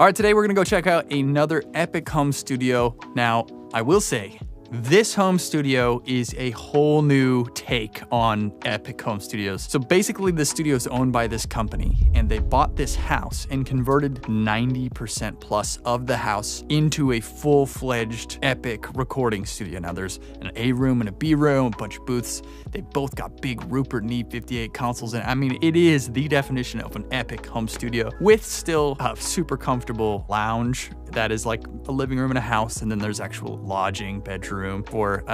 All right, today we're gonna go check out another epic home studio. Now, I will say, this home studio is a whole new take on epic home studios. So basically the studio is owned by this company and they bought this house and converted 90% plus of the house into a full-fledged epic recording studio. Now there's an A room and a B room, a bunch of booths. They both got big Rupert Neve 58 consoles. And I mean, it is the definition of an epic home studio with still a super comfortable lounge that is like a living room in a house, and then there's actual lodging, bedroom for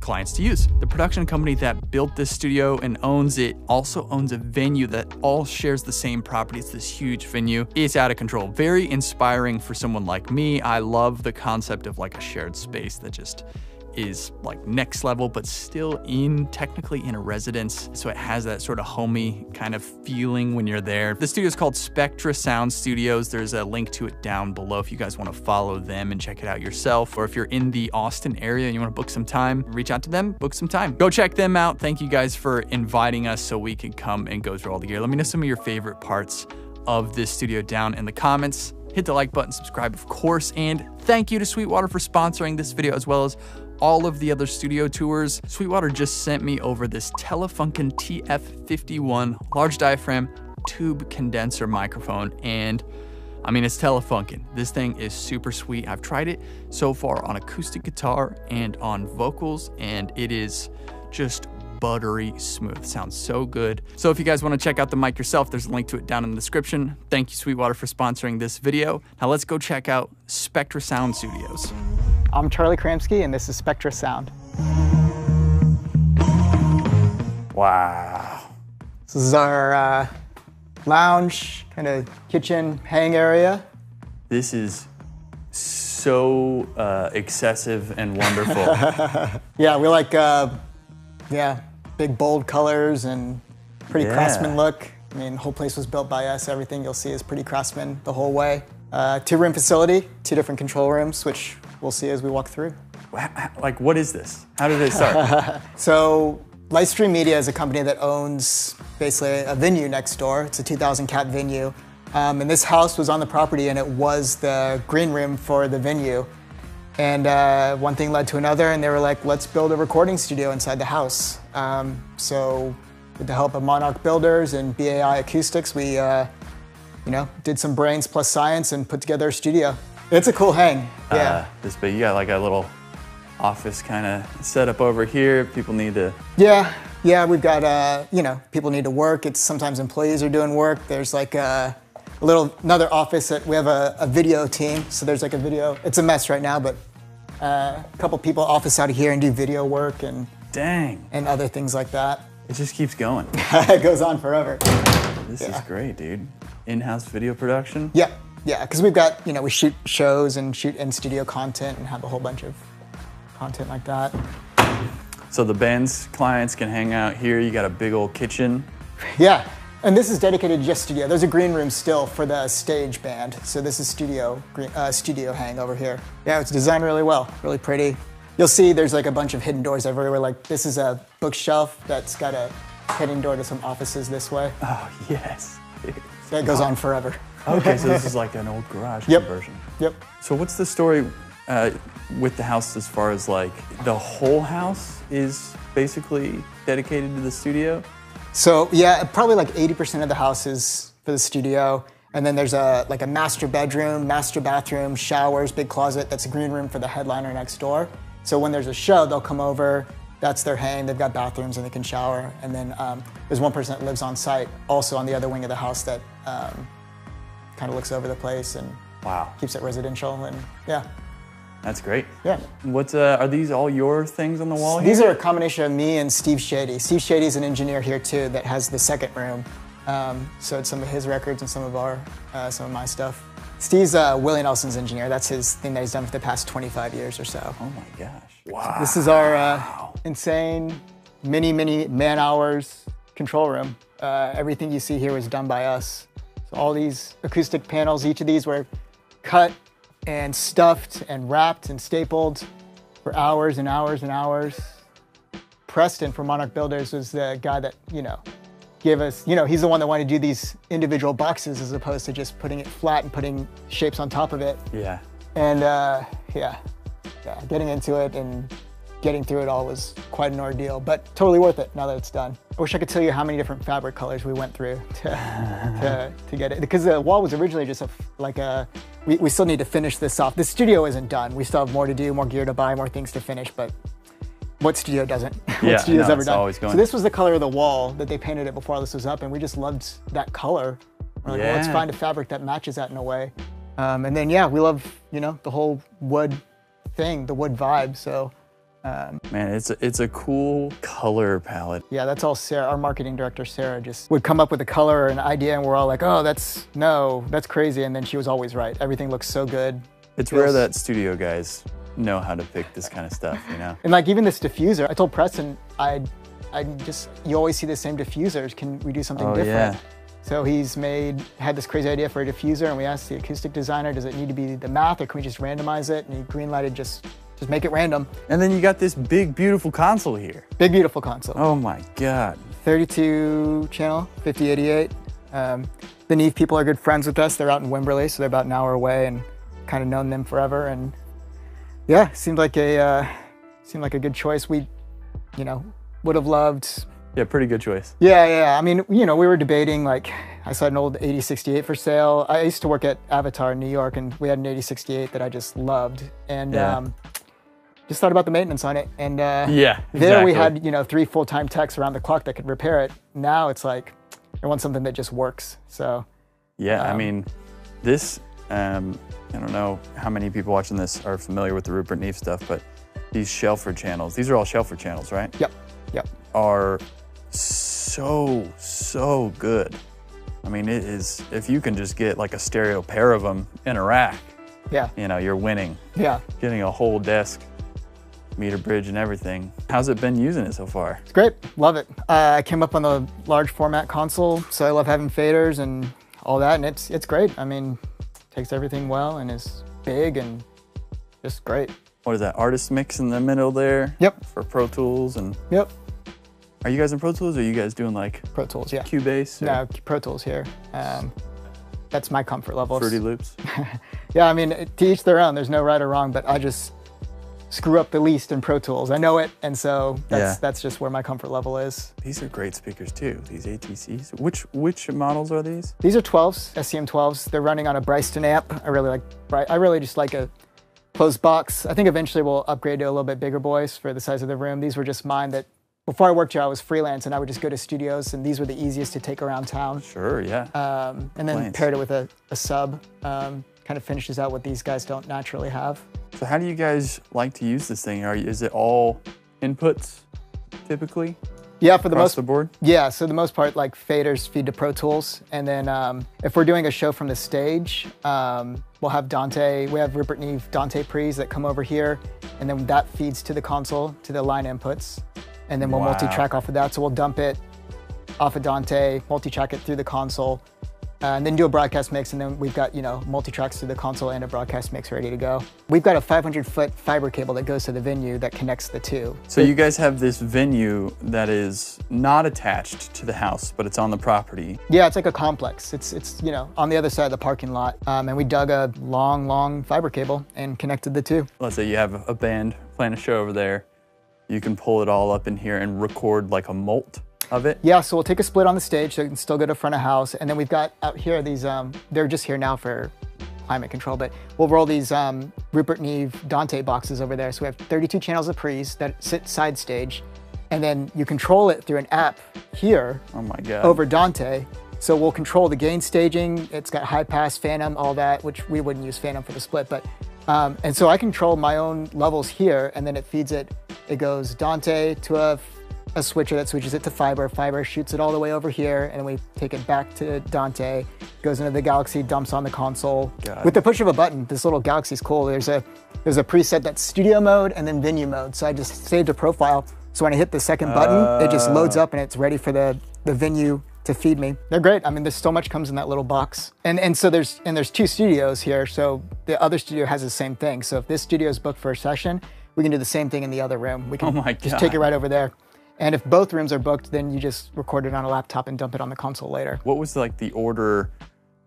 clients to use. The production company that built this studio and owns it also owns a venue that all shares the same property. It's this huge venue. It's out of control. Very inspiring for someone like me. I love the concept of like a shared space that just is like next level, but still technically in a residence. So it has that sort of homey kind of feeling when you're there. The studio is called Spectra Sound Studios. There's a link to it down below if you guys want to follow them and check it out yourself. Or if you're in the Austin area and you want to book some time, reach out to them, book some time. Go check them out. Thank you guys for inviting us so we can come and go through all the gear. Let me know some of your favorite parts of this studio down in the comments. Hit the like button, subscribe, of course, and thank you to Sweetwater for sponsoring this video as well as all of the other studio tours. Sweetwater just sent me over this Telefunken TF51 large diaphragm tube condenser microphone, and I mean, it's Telefunken. This thing is super sweet. I've tried it so far on acoustic guitar and on vocals, and it is just buttery smooth. Sounds so good. So if you guys want to check out the mic yourself, there's a link to it down in the description. Thank you, Sweetwater, for sponsoring this video. Now let's go check out Spectra Sound Studios. I'm Charlie Kramsky, and this is Spectra Sound. Wow. This is our lounge, kind of kitchen hang area. This is so excessive and wonderful. Yeah, we like big bold colors and pretty craftsman look. I mean, the whole place was built by us. Everything you'll see is pretty craftsman the whole way. 2-room facility, 2 different control rooms, which we'll see as we walk through. Like, what is this? How did it start? So, Lightstream Media is a company that owns basically a venue next door. It's a 2,000 cap venue. And this house was on the property and it was the green room for the venue. And one thing led to another, and they were like, let's build a recording studio inside the house. So with the help of Monarch Builders and BAI Acoustics, we did some brains plus science and put together a studio. It's a cool hang, yeah. This big, you got like a little office kind of set up over here. People need to... Yeah, we've got, people need to work. It's sometimes employees are doing work. There's like another office that we have a video team. So there's like a video, it's a mess right now, but a couple people office out of here and do video work and... Dang. And other things like that. It just keeps going. It goes on forever. This is great, dude. In-house video production? Yeah, because we've got, we shoot shows and shoot in-studio content and have a whole bunch of content like that. So the band's clients can hang out here. You got a big old kitchen. Yeah, and this is dedicated to just studio. There's a green room still for the stage band. So this is studio hang over here. Yeah, it's designed really well, really pretty. You'll see there's like a bunch of hidden doors everywhere. Like this is a bookshelf that's got a hidden door to some offices this way. Oh, yes. So it goes on forever. Okay, so this is like an old garage conversion. Yep. So what's the story with the house as far as like the whole house is basically dedicated to the studio? So yeah, probably like 80% of the house is for the studio. And then there's a master bedroom, master bathroom, showers, big closet. That's a green room for the headliner next door. So when there's a show, they'll come over. That's their hang. They've got bathrooms and they can shower. And then there's one person that lives on site, also on the other wing of the house, that kind of looks over the place and keeps it residential. And yeah. That's great. Yeah. What's are these all your things on the wall here? These are a combination of me and Steve Shady. Steve Shady is an engineer here too that has the second room. So it's some of his records and some of my stuff. Steve's Willie Nelson's engineer. That's his thing that he's done for the past 25 years or so. Oh my gosh. Wow. This is our insane, many man-hours control room. Everything you see here was done by us. So all these acoustic panels, each of these were cut and stuffed and wrapped and stapled for hours and hours and hours. Preston from Monarch Builders was the guy that, gave us, you know, he's the one that wanted to do these individual boxes as opposed to just putting it flat and putting shapes on top of it. Yeah. And yeah, getting into it and getting through it all was quite an ordeal, but totally worth it now that it's done. I wish I could tell you how many different fabric colors we went through to get it, because the wall was originally just we still need to finish this off. The studio isn't done. We still have more to do, more gear to buy, more things to finish, but what studio doesn't? What studio's ever done? Always going. So this was the color of the wall that they painted it before all this was up, and we just loved that color. We're like, well, let's find a fabric that matches that in a way. And then, yeah, we love, you know, the whole wood thing, the wood vibe, so. Man, it's a cool color palette. Yeah, that's all Sarah, our marketing director, Sarah, just would come up with a color or an idea, and we're all like, oh, that's crazy, and then she was always right. Everything looks so good. It's rare that studio guys know how to pick this kind of stuff, you know? And like even this diffuser, I told Preston, you always see the same diffusers. Can we do something different? Yeah. So he's had this crazy idea for a diffuser, and we asked the acoustic designer, does it need to be the math, or can we just randomize it? And he green-lighted just make it random. And then you got this big, beautiful console here. Big, beautiful console. Oh my God. 32 channel, 5088. The Neve people are good friends with us. They're out in Wimberley, so they're about an hour away, and kind of known them forever. And yeah, seemed like a good choice. We, you know, would have loved. Yeah, pretty good choice. Yeah. I mean, you know, we were debating, like, I saw an old 8068 for sale. I used to work at Avatar in New York, and we had an 8068 that I just loved. And just thought about the maintenance on it. And there we had, you know, 3 full-time techs around the clock that could repair it. Now it's like, I want something that just works, so. Yeah, I mean, this, I don't know how many people watching this are familiar with the Rupert Neve stuff, but these Shelford channels, these are all Shelford channels, right? Yep. Are so good. I mean, it is, if you can just get like a stereo pair of them in a rack, you know, you're winning. Yeah. Getting a whole desk, meter bridge and everything. How's it been using it so far? It's great, love it. I came up on the large format console, so I love having faders and all that, and it's great. I mean, takes everything well and is big and just great. What is that, Artist Mix in the middle there? Yep. For Pro Tools and? Yep. Are you guys in Pro Tools, or are you guys doing like? Pro Tools, yeah. Cubase? Or? No, Pro Tools here. That's my comfort level. Fruity Loops? Yeah, I mean, to each their own, there's no right or wrong, but I just screw up the least in Pro Tools. I know it, and so that's just where my comfort level is. These are great speakers too, these ATCs. Which models are these? These are 12s, SCM 12s. They're running on a Bryston amp. I really just like a closed box. I think eventually we'll upgrade to a little bit bigger boys for the size of the room. These were just mine that, before I worked here, I was freelance, and I would just go to studios, and these were the easiest to take around town. Sure, yeah. And then paired it with a sub, kind of finishes out what these guys don't naturally have. So how do you guys like to use this thing? Is it all inputs, typically? Yeah, for the most of the board? Yeah, so the most part, like faders feed to Pro Tools, and then if we're doing a show from the stage, we'll have Dante. We have Rupert Neve Dante pre's that come over here, and then that feeds to the console, to the line inputs, and then we'll multi-track off of that. So we'll dump it off of Dante, multi-track it through the console, and then do a broadcast mix, and then we've got, you know, multi-tracks through the console and a broadcast mix ready to go. We've got a 500-foot fiber cable that goes to the venue that connects the two. So you guys have this venue that is not attached to the house, but it's on the property. Yeah, it's like a complex. It's you know, on the other side of the parking lot, and we dug a long fiber cable and connected the two. Let's say you have a band playing a show over there. You can pull it all up in here and record like a molt of it? Yeah, so we'll take a split on the stage so it can still go to front of house. And then we've got out here these, they're just here now for climate control, but we'll roll these Rupert Neve Dante boxes over there. So we have 32 channels of pre's that sit side stage. And then you control it through an app here. Oh my God. Over Dante. So we'll control the gain staging. It's got high pass, phantom, all that, which we wouldn't use phantom for the split, but and so I control my own levels here, and then it feeds it. It goes Dante to a switcher that switches it to fiber. Fiber shoots it all the way over here, and then we take it back to Dante, goes into the Galaxy, dumps on the console. With the push of a button. This little Galaxy's cool. There's a preset that's studio mode and then venue mode. So I just saved a profile. So when I hit the second button, it just loads up and it's ready for the venue to feed me. They're great. I mean, there's so much comes in that little box. And so there's 2 studios here. So the other studio has the same thing. So if this studio is booked for a session, we can do the same thing in the other room. We can just take it right over there. And if both rooms are booked, then you just record it on a laptop and dump it on the console later. What was like the order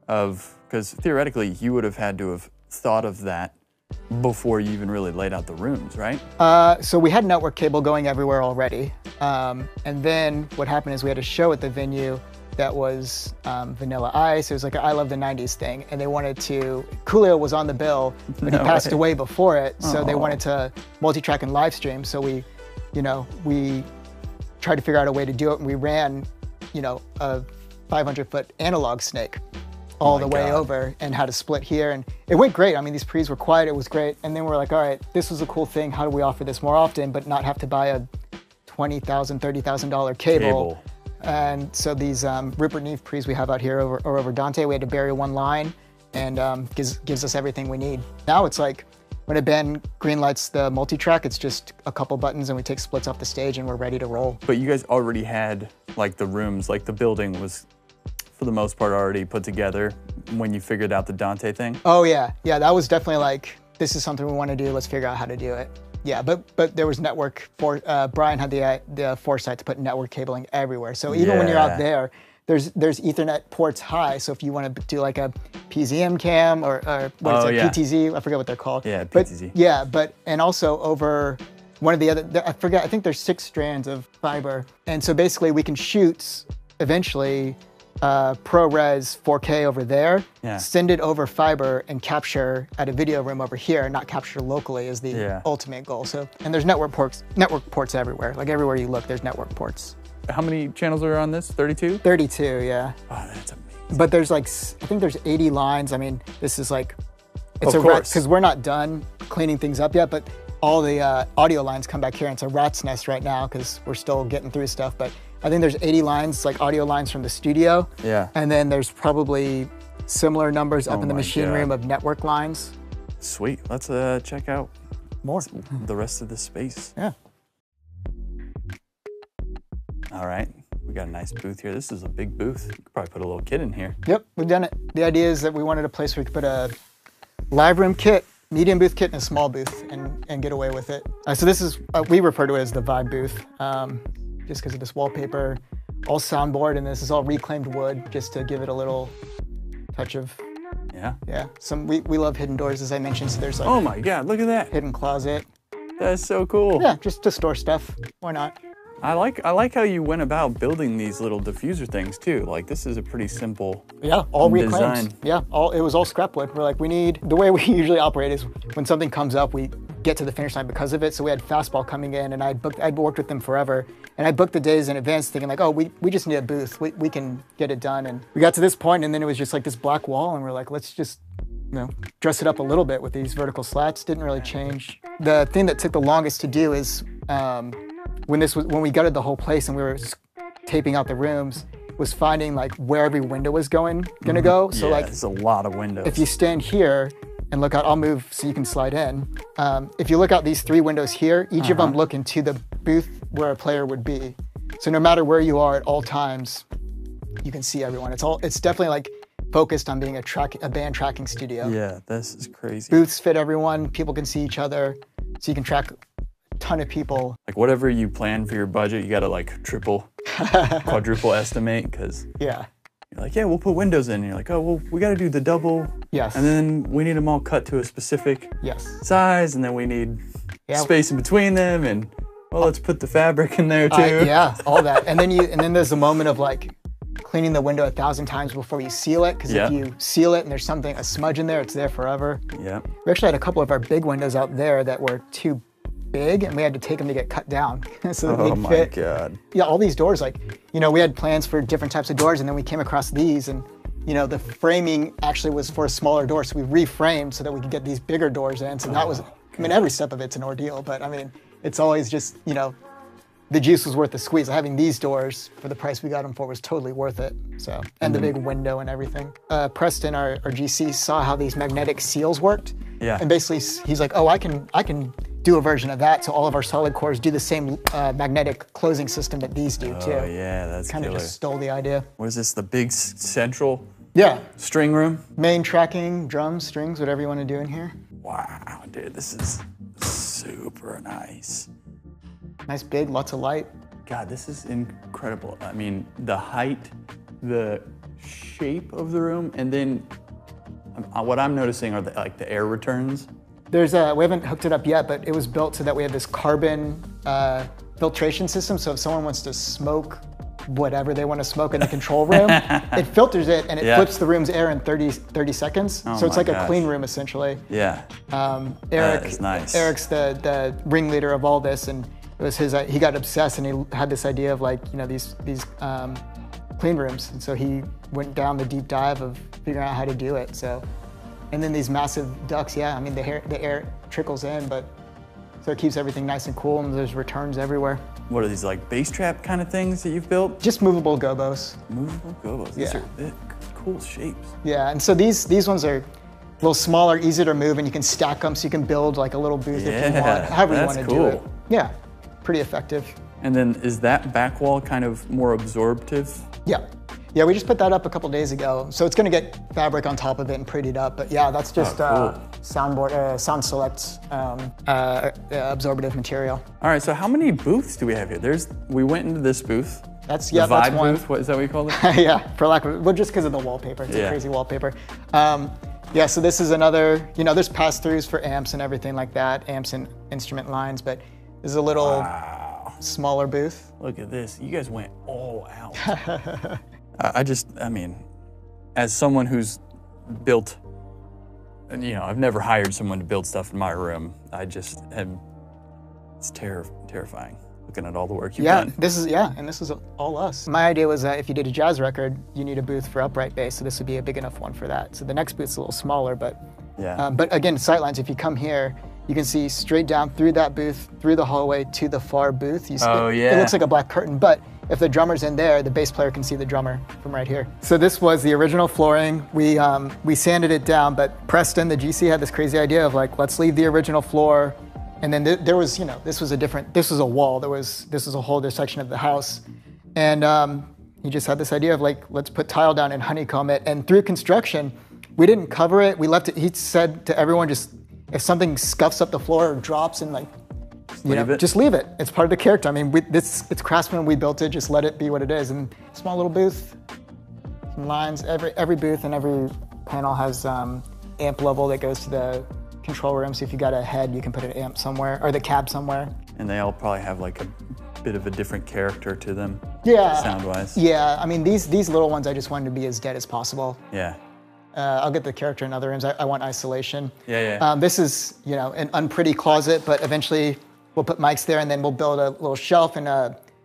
of, because theoretically you would have had to have thought of that before you even really laid out the rooms, right? So we had network cable going everywhere already. And then what happened is we had a show at the venue that was Vanilla Ice. It was like an I Love the 90s thing. And they wanted to, Coolio was on the bill, but he passed away before it. So they wanted to multi-track and live stream. So we tried to figure out a way to do it. And we ran, a 500-foot analog snake all the way over and had a split here. And it went great. I mean, these pre's were quiet. It was great. And then we're like, all right, this was a cool thing. How do we offer this more often, but not have to buy a $20,000, $30,000 cable? And so these Rupert Neve pre's we have out here are over Dante. We had to bury one line and gives us everything we need. Now it's like when a band greenlights the multi-track, it's just a couple buttons and we take splits off the stage and we're ready to roll. But you guys already had like the rooms, like the building was for the most part already put together when you figured out the Dante thing? Oh yeah, that was definitely like, this is something we want to do, let's figure out how to do it. Yeah, but there was network, Brian had the foresight to put network cabling everywhere. So even when you're out there, there's Ethernet ports high, so if you want to do like a PZM cam or what is it, PTZ, I forget what they're called. Yeah, PTZ. And also over one of the other, I think there's 6 strands of fiber. And so basically we can shoot eventually ProRes 4K over there, send it over fiber and capture at a video room over here, not capture locally is the ultimate goal. So, and there's network ports everywhere. Like everywhere you look, there's network ports. How many channels are on this? 32? 32, yeah. Oh, that's amazing. But there's like, I think there's 80 lines. I mean, this is like, it's a rat, because we're not done cleaning things up yet, but all the audio lines come back here and it's a rat's nest right now because we're still getting through stuff. But I think there's 80 lines, like audio lines from the studio. Yeah. And then there's probably similar numbers up in the machine room of network lines. Sweet. Let's check out more the rest of the space. Yeah. All right. We got a nice booth here. This is a big booth. You could probably put a little kit in here. Yep, we've done it. The idea is that we wanted a place where we could put a live room kit, medium booth kit, and a small booth and get away with it. So this is, we refer to it as the vibe booth. Just because of this wallpaper, all soundboard, and this is all reclaimed wood, just to give it a little touch of, we love hidden doors, as I mentioned, so there's like, oh my God, look at that. Hidden closet. That's so cool. Yeah, just to store stuff, why not? I like how you went about building these little diffuser things too. Like this is a pretty simple all reclaimed. design. Yeah, it was all scrap wood. We're like, the way we usually operate is when something comes up, we get to the finish line because of it. So we had Fastball coming in and I'd worked with them forever. And I booked the days in advance thinking like, oh, we just need a booth. We can get it done. And we got to this point and then it was just like this black wall and we're like, let's just, dress it up a little bit with these vertical slats. Didn't really change. The thing that took the longest to do is, when we gutted the whole place and we were taping out the rooms, was finding like where every window was gonna go. So like, there's a lot of windows. If you stand here and look out, I'll move so you can slide in. If you look out these 3 windows here, each of them look into the booth where a player would be. So no matter where you are at all times, you can see everyone. It's definitely like focused on being a band tracking studio. Yeah, this is crazy. Booths fit everyone. People can see each other, so you can track ton of people. Like whatever you plan for your budget, you gotta like triple, quadruple estimate because you're like, we'll put windows in. And you're like, oh, well, we gotta do the double. Yes. And then we need them all cut to a specific size, and then we need space in between them, and well, let's put the fabric in there too. All that. And then there's a moment of like cleaning the window 1,000 times before you seal it, because if you seal it and there's a smudge in there, it's there forever. Yeah. We actually had a couple of our big windows out there that were too big and we had to take them to get cut down so that they'd fit. Oh my God. Yeah, all these doors, like, we had plans for different types of doors and then we came across these and, the framing actually was for a smaller door. So we reframed so that we could get these bigger doors in. So that was, every step of it's an ordeal, but it's always just, the juice was worth the squeeze. Having these doors for the price we got them for was totally worth it. So, and the big window and everything. Preston, our GC, saw how these magnetic seals worked. Yeah. And basically he's like, oh, I can do a version of that. So all of our solid cores do the same magnetic closing system that these do too. Oh yeah, that's kind of just stole the idea. What is this, the big central string room? Main tracking, drums, strings, whatever you want to do in here. Wow, dude, this is super nice. Nice big, lots of light. God, this is incredible. I mean, the height, the shape of the room, and then what I'm noticing are the air returns. There's we haven't hooked it up yet, but it was built so that we have this carbon filtration system. So if someone wants to smoke whatever they want to smoke in the control room, it filters it and it flips the room's air in 30 seconds. So it's like a clean room essentially. Yeah. Eric that is nice. Eric's the ringleader of all this, and it was his. He got obsessed and he had this idea of like, you know, these clean rooms, and so he went down the deep dive of figuring out how to do it. So, and then these massive ducts. Yeah, I mean the air trickles in, but so it keeps everything nice and cool, and there's returns everywhere. What are these, like base trap kind of things that you've built? Just movable gobos. Movable gobos. These are cool shapes. Yeah, and so these ones are a little smaller, easier to move, and you can stack them so you can build like a little booth if you want, however you want to do it. Yeah, pretty effective. And then is that back wall kind of more absorptive? Yeah. Yeah, we just put that up a couple days ago. So it's going to get fabric on top of it and prettied up. But yeah, that's just Sound Select's absorptive material. All right, so how many booths do we have here? We went into this booth. That's the that's Vibe one. booth. What is that what you call it? Yeah, for lack of, well, just because of the wallpaper. It's a crazy wallpaper. Yeah, so this is another. You know, there's pass-throughs for amps and everything like that, amps and instrument lines. But this is a little smaller booth. Look at this. You guys went all out. I mean, as someone who's built, you know, I've never hired someone to build stuff in my room. It's terrifying looking at all the work you've done. This is all us. My idea was that if you did a jazz record, you need a booth for upright bass, so this would be a big enough one for that. So the next booth's a little smaller, but but again, sightlines, if you come here, you can see straight down through that booth, through the hallway to the far booth. It looks like a black curtain, but if the drummer's in there, the bass player can see the drummer from right here. So this was the original flooring. We sanded it down, but Preston, the GC, had this crazy idea of like, let's leave the original floor. And then there was, you know, this was a wall. This was a whole other section of the house. And he just had this idea of like, let's put tile down and honeycomb it. And through construction, we didn't cover it. We left it. He said to everyone, just if something scuffs up the floor or drops and like, just leave it. It's part of the character. I mean, it's Craftsman. We built it. Just let it be what it is. And small little booth, some lines. Every booth and every panel has amp level that goes to the control room. So if you got a head, you can put an amp somewhere or the cab somewhere. And they all probably have like a bit of a different character to them. Yeah. Sound-wise. Yeah. I mean, these little ones, I just wanted to be as dead as possible. Yeah. I'll get the character in other rooms. I want isolation. Yeah. This is, you know, an unpretty closet, but eventually we'll put mics there and then we'll build a little shelf and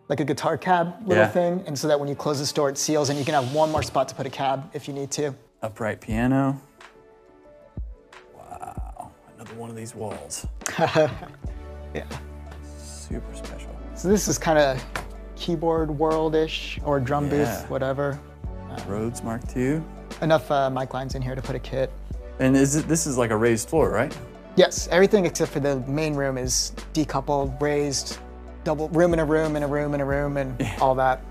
like a guitar cab little thing. And so that when you close the store, it seals and you can have one more spot to put a cab if you need to. Upright piano. Wow, another one of these walls. Yeah. Super special. So this is kind of keyboard world-ish or drum booth, whatever. Rhodes Mark II. Enough mic lines in here to put a kit. And this is like a raised floor, right? Yes, everything except for the main room is decoupled, raised, double room in a room in a room in a room and all that.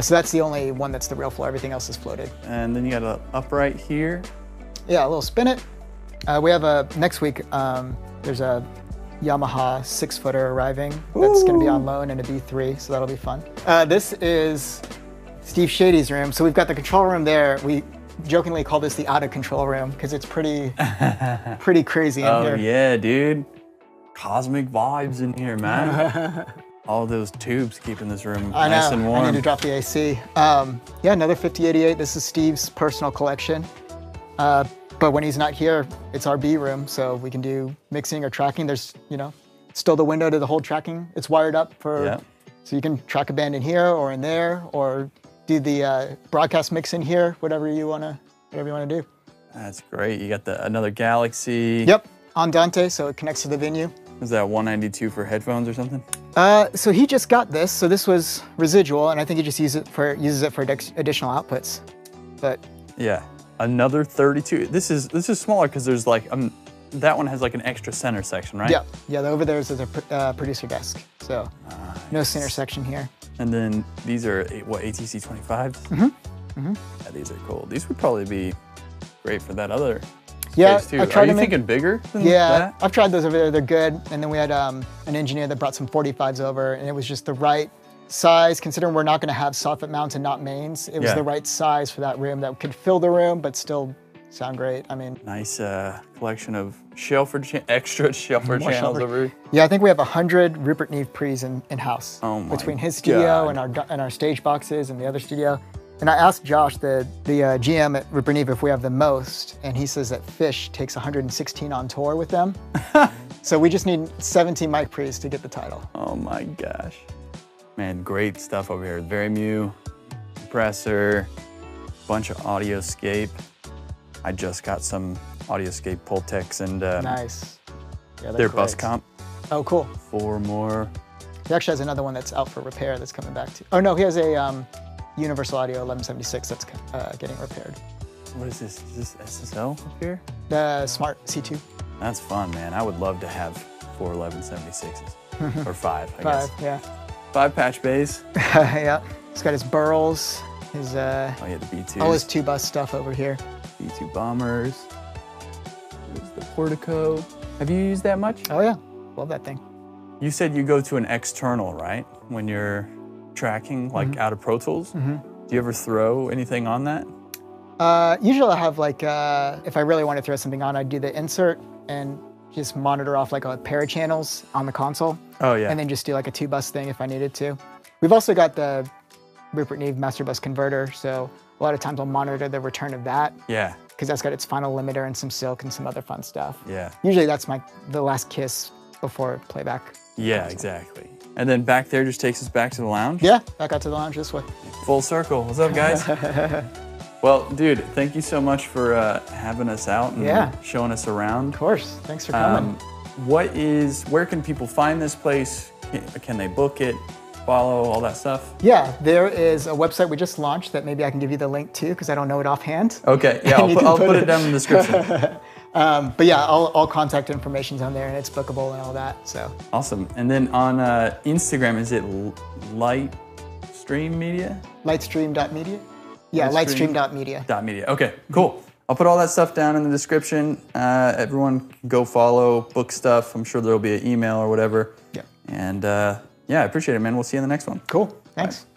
So that's the only one that's the real floor. Everything else is floated. And then you got an upright here. Yeah, a little spin it. We have next week, there's a Yamaha 6-footer arriving that's going to be on loan in a B3, so that'll be fun. This is Steve Shady's room. So we've got the control room there. We jokingly call this the out of control room because it's pretty crazy in here. Oh yeah, dude. Cosmic vibes in here, man. All those tubes keeping this room nice and warm. I need to drop the AC. Yeah, another 5088. This is Steve's personal collection. But when he's not here, it's our B room, so we can do mixing or tracking. There's, you know, still the window to the whole tracking. It's wired up for, so you can track a band in here or in there, or do the broadcast mix in here, whatever you wanna do. That's great. You got another Galaxy. Yep, Andante, so it connects to the venue. Is that 192 for headphones or something? So he just got this. So this was residual, and I think he just uses it for additional outputs. But yeah, another 32. This is smaller because there's like that one has like an extra center section, right? Yeah. Over there is a producer desk. So no center section here. And then these are what, ATC 25s? Mm-hmm. Yeah, these are cool. These would probably be great for that other. Yeah, too. Are you thinking bigger than that? I've tried those over there. They're good. And then we had an engineer that brought some 45s over, and it was just the right size, considering we're not going to have soffit mounts and not mains, it was the right size for that room that could fill the room, but still sound great. I mean, nice collection of extra Shelford channels over here. Yeah, I think we have 100 Rupert Neve pre's in-house. Oh my between his studio God. and our stage boxes and the other studio. And I asked Josh, the GM at Rupert Neve, if we have the most, and he says that Fish takes 116 on tour with them. So we just need 17 mic pre's to get the title. Oh my gosh. Man, great stuff over here. Very compressor, bunch of Audioscape. I just got some Audioscape Pultecs and nice. Yeah, their great. bus comp. Oh, cool. 4 more. He actually has another one that's out for repair that's coming back to. Oh no, he has a Universal Audio 1176 that's getting repaired. What is this? Is this SSL up here? The Smart C2. That's fun, man. I would love to have 4 1176s. Or 5, I guess. 5, yeah. 5 patch bays. Yeah. He's got his burls, his oh yeah, the B2s. all his 2-bus stuff over here. B2 bombers. There's the Portico. Have you used that much? Oh yeah, love that thing. You said you go to an external, right? When you're tracking, like out of Pro Tools. Do you ever throw anything on that? Usually I have like, if I really want to throw something on, I'd do the insert and just monitor off like a pair of channels on the console. Oh yeah. And then just do like a 2-bus thing if I needed to. We've also got the Rupert Neve Master Bus Converter, so a lot of times I'll monitor the return of that. Yeah. Because that's got its final limiter and some silk and some other fun stuff. Yeah. Usually that's the last kiss before playback. Yeah, exactly. And then back there just takes us back to the lounge? Yeah, back out to the lounge this way. Full circle. What's up, guys? Well, dude, thank you so much for having us out and showing us around. Of course. Thanks for coming. Where can people find this place? Can they book it, follow, all that stuff? Yeah, there is a website we just launched that maybe I can give you the link to because I don't know it offhand. Okay, yeah, I'll put it down in the description. But yeah, all contact information's on there and it's bookable and all that, so. Awesome. And then on Instagram, is it Lightstream Media? Lightstream.media? Yeah, lightstream.media. Media. Okay, cool. I'll put all that stuff down in the description. Everyone can go follow, book stuff. I'm sure there'll be an email or whatever. Yeah. And yeah, I appreciate it, man. We'll see you in the next one. Cool. Thanks. Bye.